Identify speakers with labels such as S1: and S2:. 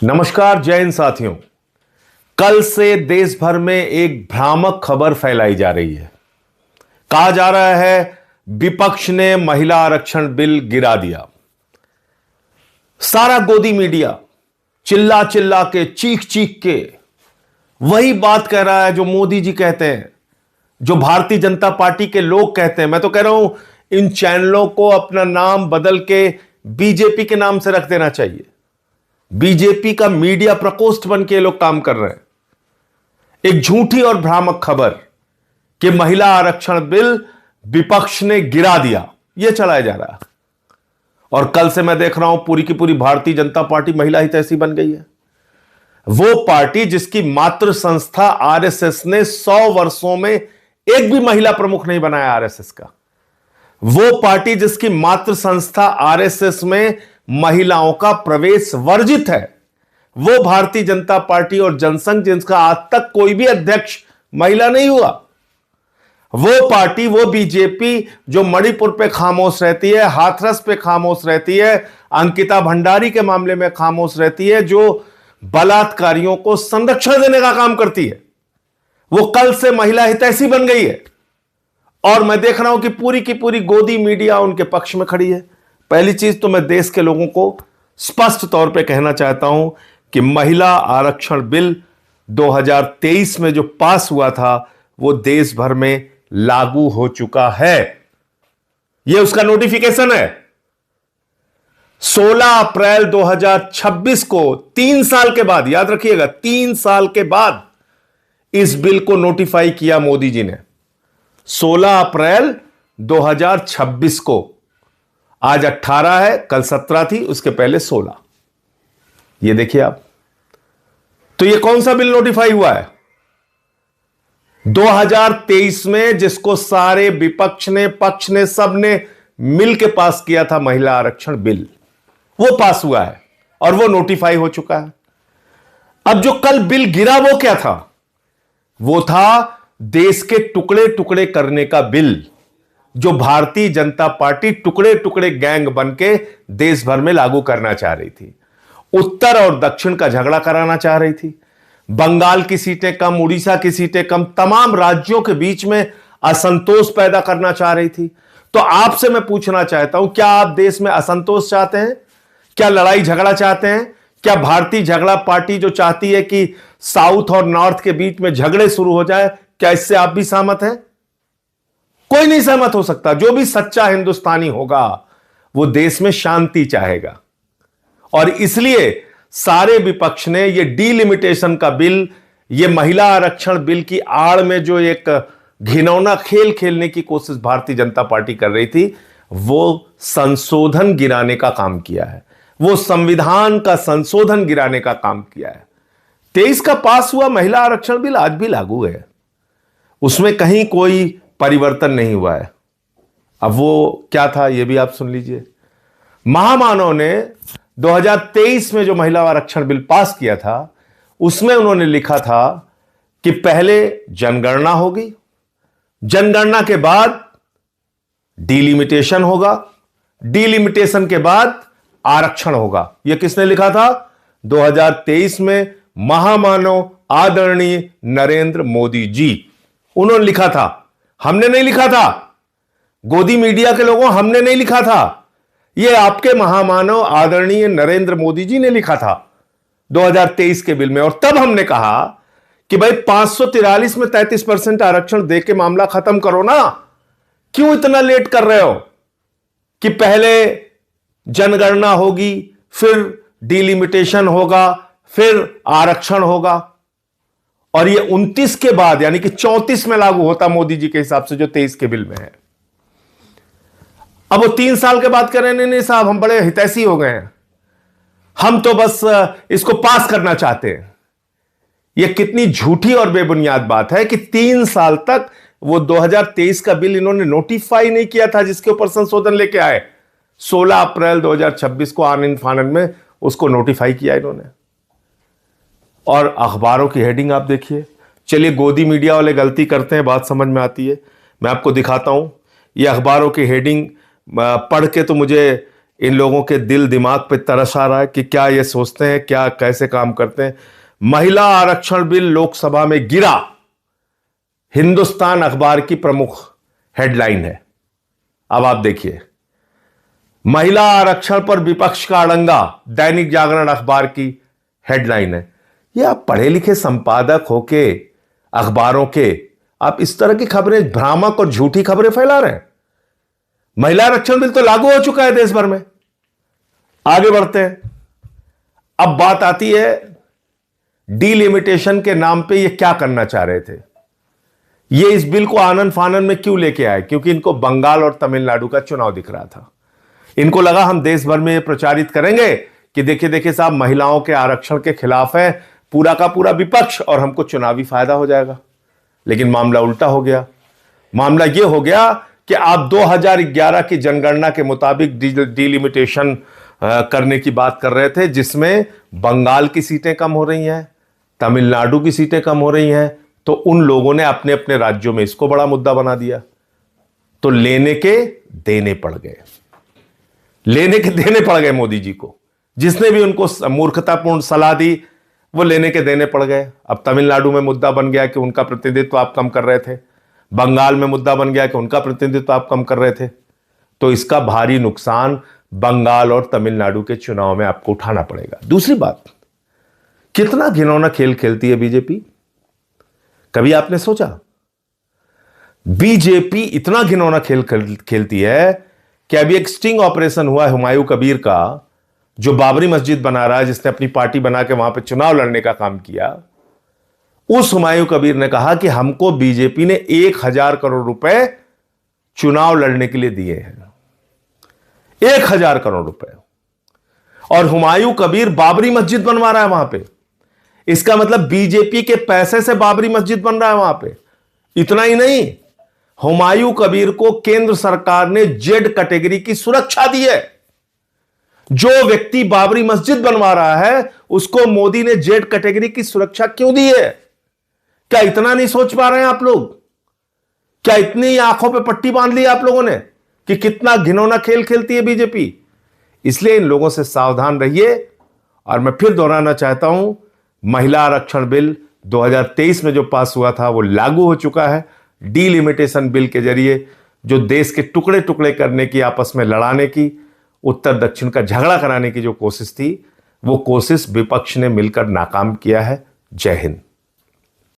S1: नमस्कार, जय हिंद साथियों। कल से देश भर में एक भ्रामक खबर फैलाई जा रही है। कहा जा रहा है विपक्ष ने महिला आरक्षण बिल गिरा दिया। सारा गोदी मीडिया चिल्ला चिल्ला के, चीख चीख के वही बात कह रहा है जो मोदी जी कहते हैं, जो भारतीय जनता पार्टी के लोग कहते हैं। मैं तो कह रहा हूं इन चैनलों को अपना नाम बदल के बीजेपी के नाम से रख देना चाहिए। बीजेपी का मीडिया प्रकोष्ठ बन के लोग काम कर रहे हैं। एक झूठी और भ्रामक खबर कि महिला आरक्षण बिल विपक्ष ने गिरा दिया, यह चलाया जा रहा है। और कल से मैं देख रहा हूं पूरी की पूरी भारतीय जनता पार्टी महिला हितैषी बन गई है। वो पार्टी जिसकी मातृ संस्था आरएसएस ने 100 वर्षों में एक भी महिला प्रमुख नहीं बनाया आरएसएस का। वो पार्टी जिसकी मातृ संस्था आरएसएस में महिलाओं का प्रवेश वर्जित है, वो भारतीय जनता पार्टी और जनसंघ जिसका आज तक कोई भी अध्यक्ष महिला नहीं हुआ। वो पार्टी, वो बीजेपी जो मणिपुर पे खामोश रहती है, हाथरस पे खामोश रहती है, अंकिता भंडारी के मामले में खामोश रहती है, जो बलात्कारियों को संरक्षण देने का काम करती है, वो कल से महिला हितैषी बन गई है। और मैं देख रहा हूं कि पूरी की पूरी गोदी मीडिया उनके पक्ष में खड़ी है। पहली चीज तो मैं देश के लोगों को स्पष्ट तौर पे कहना चाहता हूं कि महिला आरक्षण बिल 2023 में जो पास हुआ था वो देश भर में लागू हो चुका है। यह उसका नोटिफिकेशन है। 16 अप्रैल 2026 को 3 साल के बाद, याद रखिएगा 3 साल के बाद इस बिल को नोटिफाई किया मोदी जी ने। 16 अप्रैल 2026 को, आज 18 है, कल 17 थी, उसके पहले 16। ये देखिए आप, तो ये कौन सा बिल नोटिफाई हुआ है? 2023 में जिसको सारे विपक्ष ने, पक्ष ने, सब ने मिलकर पास किया था, महिला आरक्षण बिल, वो पास हुआ है और वो नोटिफाई हो चुका है। अब जो कल बिल गिरा वो क्या था? वो था देश के टुकड़े टुकड़े करने का बिल, जो भारतीय जनता पार्टी टुकड़े टुकड़े गैंग बनके देश भर में लागू करना चाह रही थी। उत्तर और दक्षिण का झगड़ा कराना चाह रही थी। बंगाल की सीटें कम, उड़ीसा की सीटें कम, तमाम राज्यों के बीच में असंतोष पैदा करना चाह रही थी। तो आपसे मैं पूछना चाहता हूं, क्या आप देश में असंतोष चाहते हैं? क्या लड़ाई झगड़ा चाहते हैं? क्या भारतीय झगड़ा पार्टी जो चाहती है कि साउथ और नॉर्थ के बीच में झगड़े शुरू हो जाए, क्या इससे आप भी सहमत हैं? कोई नहीं सहमत हो सकता। जो भी सच्चा हिंदुस्तानी होगा वो देश में शांति चाहेगा। और इसलिए सारे विपक्ष ने ये डीलिमिटेशन का बिल, ये महिला आरक्षण बिल की आड़ में जो एक घिनौना खेल खेलने की कोशिश भारतीय जनता पार्टी कर रही थी, वो संशोधन गिराने का काम किया है। वो संविधान का संशोधन गिराने का काम किया है। 23 का पास हुआ महिला आरक्षण बिल आज भी लागू है, उसमें कहीं कोई परिवर्तन नहीं हुआ है। अब वो क्या था ये भी आप सुन लीजिए। महामानव ने 2023 में जो महिला आरक्षण बिल पास किया था, उसमें उन्होंने लिखा था कि पहले जनगणना होगी, जनगणना के बाद डीलिमिटेशन होगा, डीलिमिटेशन के बाद आरक्षण होगा। यह किसने लिखा था? 2023 में महामानव आदरणीय नरेंद्र मोदी जी, उन्होंने लिखा था। हमने नहीं लिखा था, गोदी मीडिया के लोगों, हमने नहीं लिखा था। यह आपके महामानव आदरणीय नरेंद्र मोदी जी ने लिखा था 2023 के बिल में। और तब हमने कहा कि भाई 543 में 33% आरक्षण दे के मामला खत्म करो ना, क्यों इतना लेट कर रहे हो कि पहले जनगणना होगी, फिर डीलिमिटेशन होगा, फिर आरक्षण होगा। और ये 29 के बाद यानी कि 34 में लागू होता मोदी जी के हिसाब से, जो 23 के बिल में है। अब वो 3 साल के बाद कह रहे हैं नहीं साहब, हम बड़े हितैषी हो गए हैं, हम तो बस इसको पास करना चाहते हैं। यह कितनी झूठी और बेबुनियाद बात है कि 3 साल तक वो 2023 का बिल इन्होंने नोटिफाई नहीं किया था, जिसके ऊपर संशोधन लेके आए। 16 अप्रैल 2026 को आनंद फानंद में उसको नोटिफाई किया इन्होंने। और अखबारों की हेडिंग आप देखिए। चलिए, गोदी मीडिया वाले गलती करते हैं, बात समझ में आती है। मैं आपको दिखाता हूं, ये अखबारों की हेडिंग पढ़ के तो मुझे इन लोगों के दिल दिमाग पे तरस आ रहा है कि क्या ये सोचते हैं, क्या कैसे काम करते हैं। महिला आरक्षण बिल लोकसभा में गिरा, हिंदुस्तान अखबार की प्रमुख हेडलाइन है। अब आप देखिए, महिला आरक्षण पर विपक्ष का अड़ंगा, दैनिक जागरण अखबार की हेडलाइन है। ये आप पढ़े लिखे संपादक होके अखबारों के, आप इस तरह की खबरें, भ्रामक और झूठी खबरें फैला रहे हैं। महिला आरक्षण बिल तो लागू हो चुका है देश भर में। आगे बढ़ते हैं। अब बात आती है डीलिमिटेशन के नाम पे ये क्या करना चाह रहे थे। ये इस बिल को आनन फानन में क्यों लेके आए? क्योंकि इनको बंगाल और तमिलनाडु का चुनाव दिख रहा था। इनको लगा हम देश भर में ये प्रचारित करेंगे कि देखिए देखिए साहब, महिलाओं के आरक्षण के खिलाफ है पूरा का पूरा विपक्ष और हमको चुनावी फायदा हो जाएगा। लेकिन मामला उल्टा हो गया। मामला यह हो गया कि आप 2011 की जनगणना के मुताबिक डीलिमिटेशन करने की बात कर रहे थे, जिसमें बंगाल की सीटें कम हो रही हैं, तमिलनाडु की सीटें कम हो रही हैं। तो उन लोगों ने अपने अपने राज्यों में इसको बड़ा मुद्दा बना दिया। तो लेने के देने पड़ गए, लेने के देने पड़ गए मोदी जी को। जिसने भी उनको मूर्खतापूर्ण सलाह दी वो लेने के देने पड़ गए। अब तमिलनाडु में मुद्दा बन गया कि उनका प्रतिनिधित्व आप कम कर रहे थे, बंगाल में मुद्दा बन गया कि उनका प्रतिनिधित्व आप कम कर रहे थे। तो इसका भारी नुकसान बंगाल और तमिलनाडु के चुनाव में आपको उठाना पड़ेगा। दूसरी बात, कितना घिनौना खेल खेलती है बीजेपी। कभी आपने सोचा बीजेपी इतना घिनौना खेल खेलती है कि अभी एक स्टिंग ऑपरेशन हुआ हुमायूं कबीर का, जो बाबरी मस्जिद बना रहा है, जिसने अपनी पार्टी बना के वहां पे चुनाव लड़ने का काम किया। उस हुमायूं कबीर ने कहा कि हमको बीजेपी ने 1000 करोड़ रुपए चुनाव लड़ने के लिए दिए हैं, 1000 करोड़ रुपए। और हुमायूं कबीर बाबरी मस्जिद बनवा रहा है वहां पे। इसका मतलब बीजेपी के पैसे से बाबरी मस्जिद बन रहा है वहां पे। इतना ही नहीं, हुमायूं कबीर को केंद्र सरकार ने जेड कैटेगरी की सुरक्षा दी है। जो व्यक्ति बाबरी मस्जिद बनवा रहा है उसको मोदी ने जेड कैटेगरी की सुरक्षा क्यों दी है? क्या इतना नहीं सोच पा रहे हैं आप लोग? क्या इतनी आंखों पे पट्टी बांध ली आप लोगों ने कि कितना घिनौना खेल खेलती है बीजेपी? इसलिए इन लोगों से सावधान रहिए। और मैं फिर दोहराना चाहता हूं, महिला आरक्षण बिल 2023 में जो पास हुआ था वो लागू हो चुका है। डीलिमिटेशन बिल के जरिए जो देश के टुकड़े टुकड़े करने की, आपस में लड़ाने की, उत्तर दक्षिण का झगड़ा कराने की जो कोशिश थी, वो कोशिश विपक्ष ने मिलकर नाकाम किया है। जय हिंद।